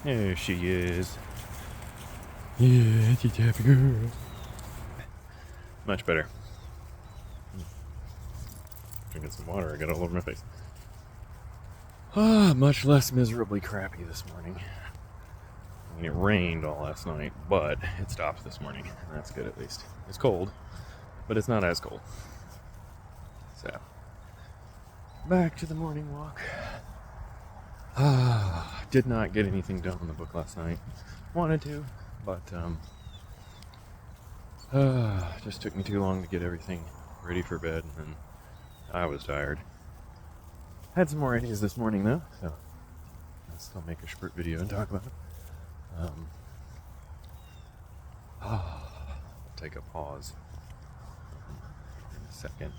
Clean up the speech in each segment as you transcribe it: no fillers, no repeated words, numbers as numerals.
There she is. Yeah, she's a happy girl. Much better. Drinking some water, I got all over my face. Much less miserably crappy this morning. I mean, it rained all last night, but it stopped this morning. That's good at least. It's cold, but it's not as cold. So, back to the morning walk. Did not get anything done on the book last night. Wanted to, but just took me too long to get everything ready for bed, and then I was tired. Had some more ideas this morning though, so I'll still make a short video and talk about it. I'll take a pause in a second.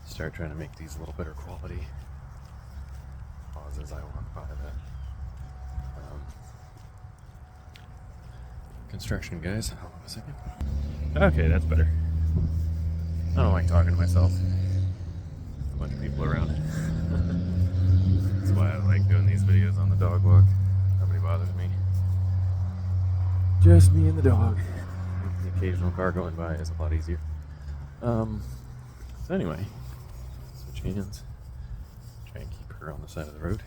Start trying to make these a little better quality. Pause as I walk by the construction guys. Hold on a second. Okay, that's better. I don't like talking to myself. A bunch of people around. That's why I like doing these videos on the dog walk. Nobody bothers me. Just me and the dog. The occasional car going by is a lot easier. So anyway, switch hands. Try and keep her on the side of the road.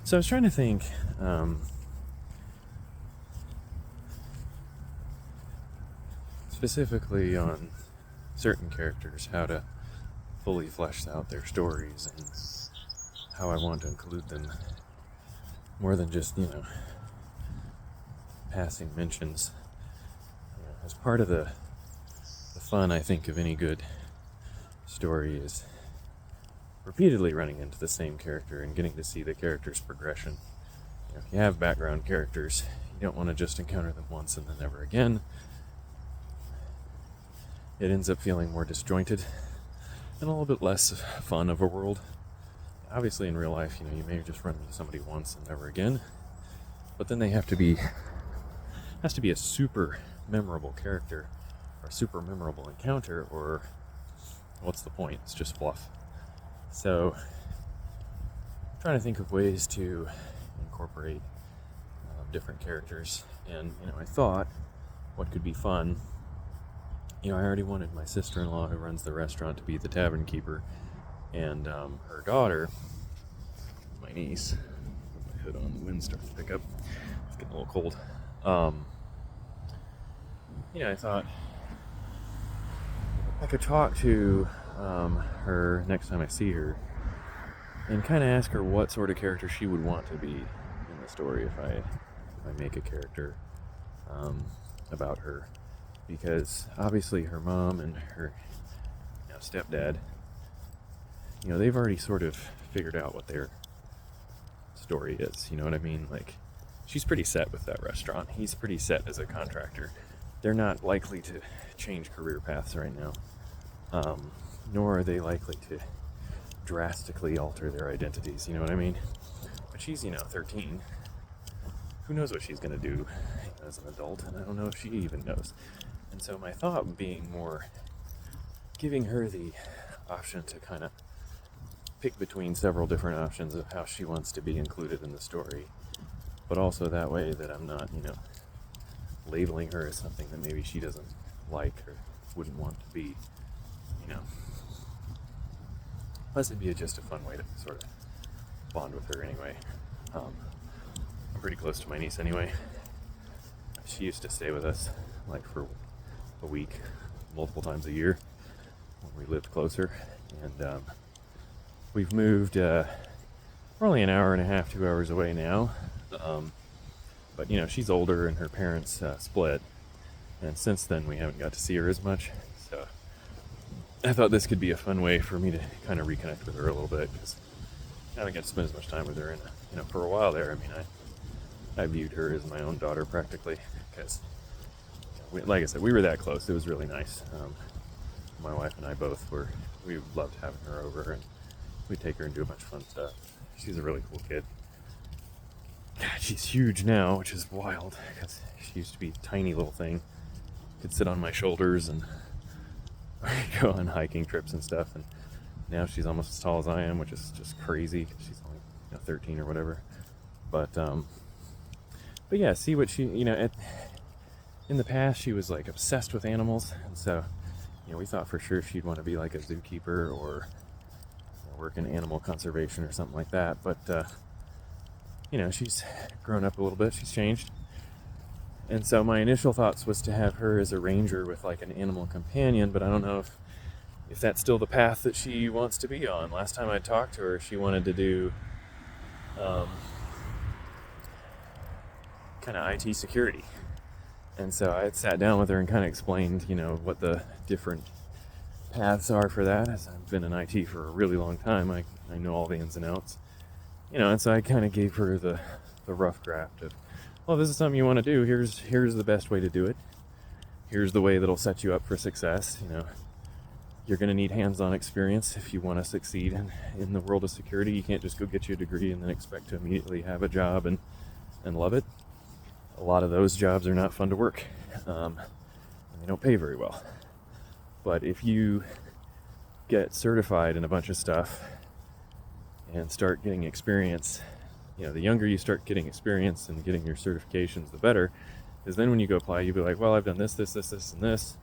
So I was trying to think, specifically on certain characters, how to fully flesh out their stories and how I want to include them more than just, passing mentions. As part of the fun, I think, of any good story is repeatedly running into the same character and getting to see the character's progression. If you have background characters, you don't want to just encounter them once and then never again. It ends up feeling more disjointed and a little bit less fun of a world. Obviously, in real life, you may just run into somebody once and never again, but then has to be a super memorable character or super memorable encounter, or what's the point? It's just fluff. So, I'm trying to think of ways to incorporate different characters, and I thought what could be fun. I already wanted my sister-in-law who runs the restaurant to be the tavern keeper, and her daughter, my niece. Put my hood on, the wind starting to pick up. It's getting a little cold. I thought I could talk to her next time I see her and kind of ask her what sort of character she would want to be in the story if I make a character about her. Because obviously her mom and her stepdad, they've already sort of figured out what their story is. You know what I mean? Like, she's pretty set with that restaurant. He's pretty set as a contractor. They're not likely to change career paths right now. Nor are they likely to drastically alter their identities. You know what I mean? But she's, 13. Who knows what she's going to do as an adult? And I don't know if she even knows. And so my thought being more giving her the option to kind of pick between several different options of how she wants to be included in the story, but also that way that I'm not, labeling her as something that maybe she doesn't like or wouldn't want to be, Plus it'd be just a fun way to sort of bond with her anyway. I'm pretty close to my niece anyway. She used to stay with us like for a week, multiple times a year when we lived closer, and we've moved. We're only an hour and a half, 2 hours away now, but she's older and her parents split, and since then we haven't got to see her as much. So I thought this could be a fun way for me to kind of reconnect with her a little bit, because I haven't got to spend as much time with her, and for a while there, I mean, I viewed her as my own daughter practically, because like I said, we were that close. It was really nice. My wife and I we loved having her over, and we'd take her and do a bunch of fun stuff. She's a really cool kid. God, she's huge now, which is wild, because she used to be a tiny little thing. Could sit on my shoulders and go on hiking trips and stuff, and Now she's almost as tall as I am, which is just crazy. She's only 13 or whatever. But yeah, see what she, in the past she was like obsessed with animals, and so we thought for sure she'd want to be like a zookeeper or work in animal conservation or something like that. But she's grown up a little bit. She's changed. And so my initial thoughts was to have her as a ranger with like an animal companion, but I don't know if that's still the path that she wants to be on. Last time I talked to her, she wanted to do kind of IT security. And so I had sat down with her and kind of explained, what the different paths are for that. As I've been in IT for a really long time, I know all the ins and outs. And so I kind of gave her the rough draft of, well, this is something you want to do. Here's the best way to do it. Here's the way that'll set you up for success. You're going to need hands-on experience if you want to succeed in the world of security. You can't just go get you a degree and then expect to immediately have a job and love it. A lot of those jobs are not fun to work, and they don't pay very well. But if you get certified in a bunch of stuff and start getting experience, the younger you start getting experience and getting your certifications, the better. Because then when you go apply, you'll be like, well, I've done this, and this.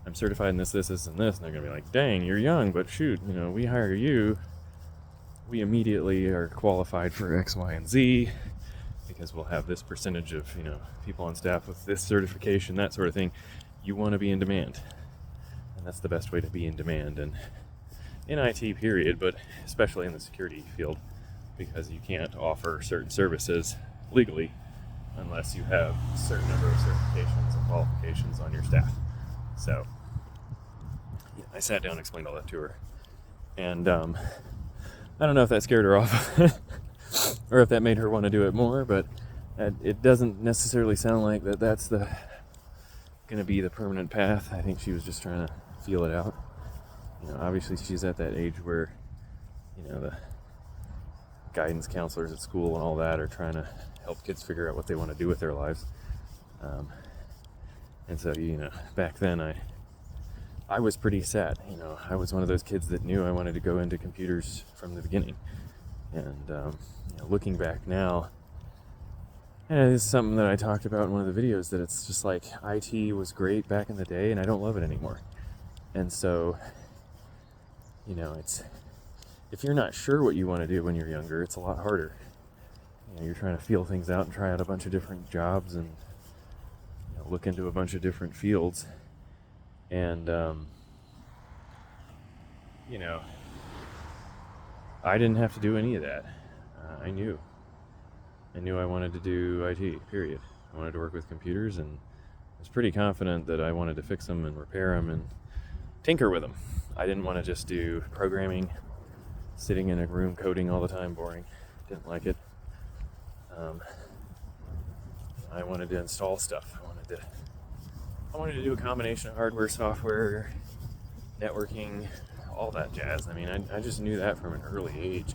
I'm certified in this, and this. And they're going to be like, dang, you're young, but shoot, we hire you. We immediately are qualified for X, Y, and Z because we'll have this percentage of, people on staff with this certification, that sort of thing. You want to be in demand. And that's the best way to be in demand. And in IT, period, but especially in the security field, because you can't offer certain services legally unless you have a certain number of certifications and qualifications on your staff. So I sat down and explained all that to her. And I don't know if that scared her off or if that made her want to do it more, but it doesn't necessarily sound like that's going to be the permanent path. I think she was just trying to feel it out. Obviously she's at that age where, the guidance counselors at school and all that are trying to help kids figure out what they want to do with their lives. And so, back then I was pretty sad. I was one of those kids that knew I wanted to go into computers from the beginning. And, looking back now, and it's something that I talked about in one of the videos, that it's just like IT was great back in the day and I don't love it anymore. And so, it's, if you're not sure what you want to do when you're younger, it's a lot harder. You're trying to feel things out and try out a bunch of different jobs and look into a bunch of different fields. And, I didn't have to do any of that. I knew I wanted to do IT, period. I wanted to work with computers, and I was pretty confident that I wanted to fix them and repair them and tinker with them. I didn't want to just do programming, sitting in a room coding all the time, boring. Didn't like it. I wanted to install stuff. I wanted to do a combination of hardware, software, networking, all that jazz. I mean, I just knew that from an early age.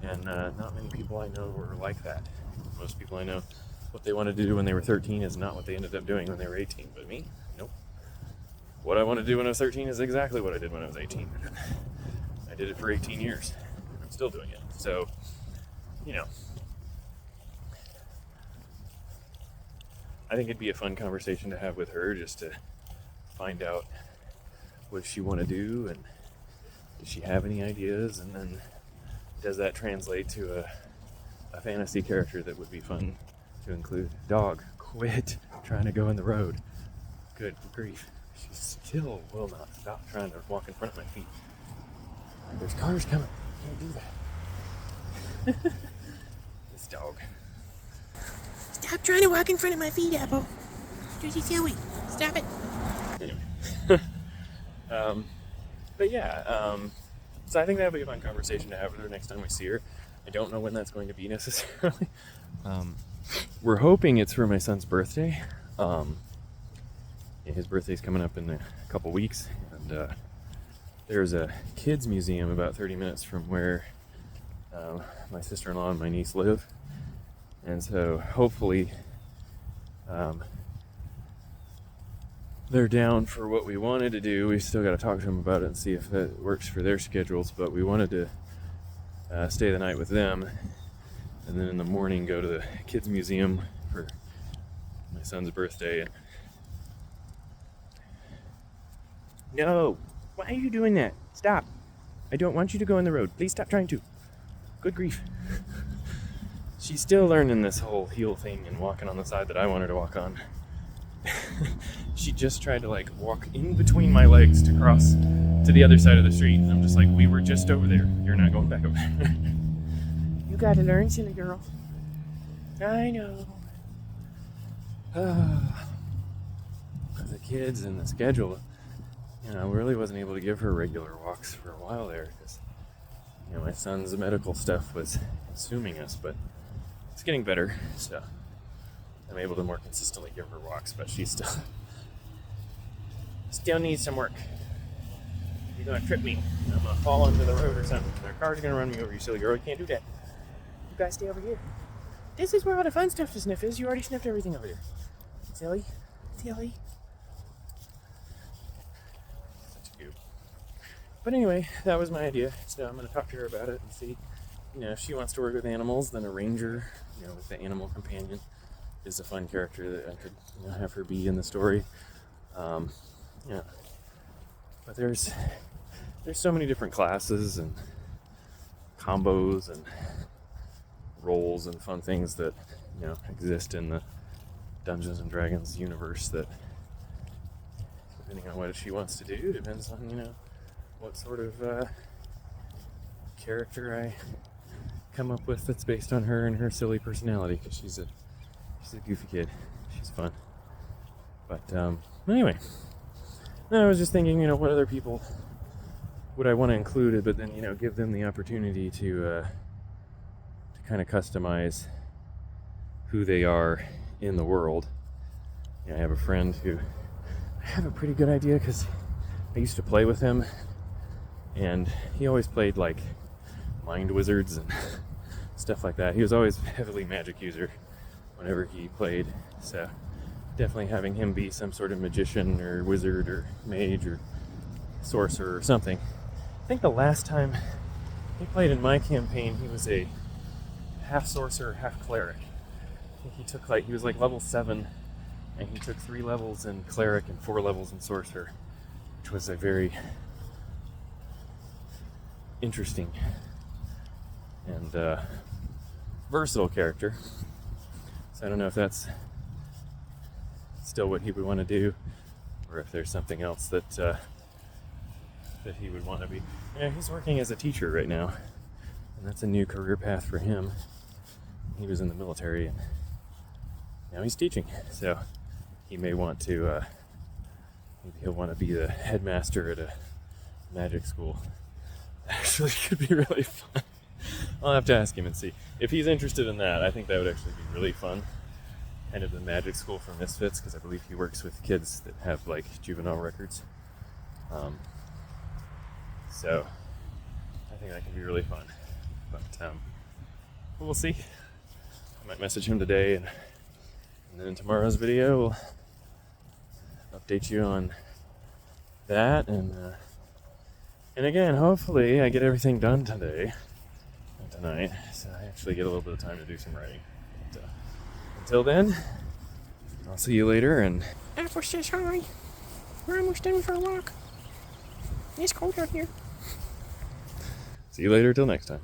And not many people I know were like that. Most people I know, what they wanted to do when they were 13 is not what they ended up doing when they were 18. But me, nope. What I wanted to do when I was 13 is exactly what I did when I was 18. I did it for 18 years. I'm still doing it. So, I think it'd be a fun conversation to have with her, just to find out what does she want to do, and does she have any ideas, and then does that translate to a fantasy character that would be fun to include. Dog, quit trying to go in the road. Good grief. She still will not stop trying to walk in front of my feet. There's cars coming. Can't do that. This dog. Stop trying to walk in front of my feet, Apple. What are you doing? Stop it. Anyway. But yeah, so I think that would be a fun conversation to have with her next time we see her. I don't know when that's going to be necessarily. We're hoping it's for my son's birthday. His birthday's coming up in a couple weeks, and there's a kids museum about 30 minutes from where my sister-in-law and my niece live. And so hopefully they're down for what we wanted to do. We still got to talk to them about it and see if that works for their schedules. But we wanted to stay the night with them, and then in the morning go to the kids museum for my son's birthday. And no, why are you doing that? Stop! I don't want you to go on the road. Please stop trying to. Good grief. She's still learning this whole heel thing and walking on the side that I want her to walk on. She just tried to like walk in between my legs to cross to the other side of the street. And I'm just like, we were just over there. You're not going back over there. You gotta learn, silly girl. I know. Because the kids and the schedule, really wasn't able to give her regular walks for a while there because, my son's medical stuff was consuming us, but it's getting better, so I'm able to more consistently give her walks, but she still needs some work. You're gonna trip me. I'm gonna fall into the road or something. Their car's gonna run me over, you silly girl. You can't do that. You guys stay over here. This is where all the fun stuff to sniff is. You already sniffed everything over there. Silly. Such a goof. But anyway, that was my idea. So I'm gonna talk to her about it and see, if she wants to work with animals, then a ranger, with the animal companion is a fun character that I could, have her be in the story. But there's so many different classes and combos and roles and fun things that, exist in the Dungeons and Dragons universe that, depending on what she wants to do, depends on, what sort of character I come up with that's based on her and her silly personality, because she's a goofy kid. She's fun. But anyway, then I was just thinking, what other people would I want to include, but then give them the opportunity to kind of customize who they are in the world. I have a friend who I have a pretty good idea because I used to play with him, and he always played like mind wizards and stuff like that. He was always heavily magic user whenever he played, so definitely having him be some sort of magician or wizard or mage or sorcerer or something. I think the last time he played in my campaign, he was a half sorcerer, half cleric. I think he was like level 7, and he took 3 levels in cleric and 4 levels in sorcerer, which was a very interesting and versatile character. So I don't know if that's still what he would want to do, or if there's something else that he would want to be. He's working as a teacher right now, and that's a new career path for him. He was in the military, and now he's teaching. So he may want to, maybe he'll want to be the headmaster at a magic school. Actually, could be really fun. I'll have to ask him and see. If he's interested in that, I think that would actually be really fun. Kind of the magic school for misfits, because I believe he works with kids that have like juvenile records. So I think that can be really fun. But we'll see. I might message him today, and then in tomorrow's video we'll update you on that, and again, hopefully I get everything done today and tonight, so I actually get a little bit of time to do some writing. But, until then, I'll see you later, and Apple says hi. We're almost done with our walk. It's cold out here. see you later till next time.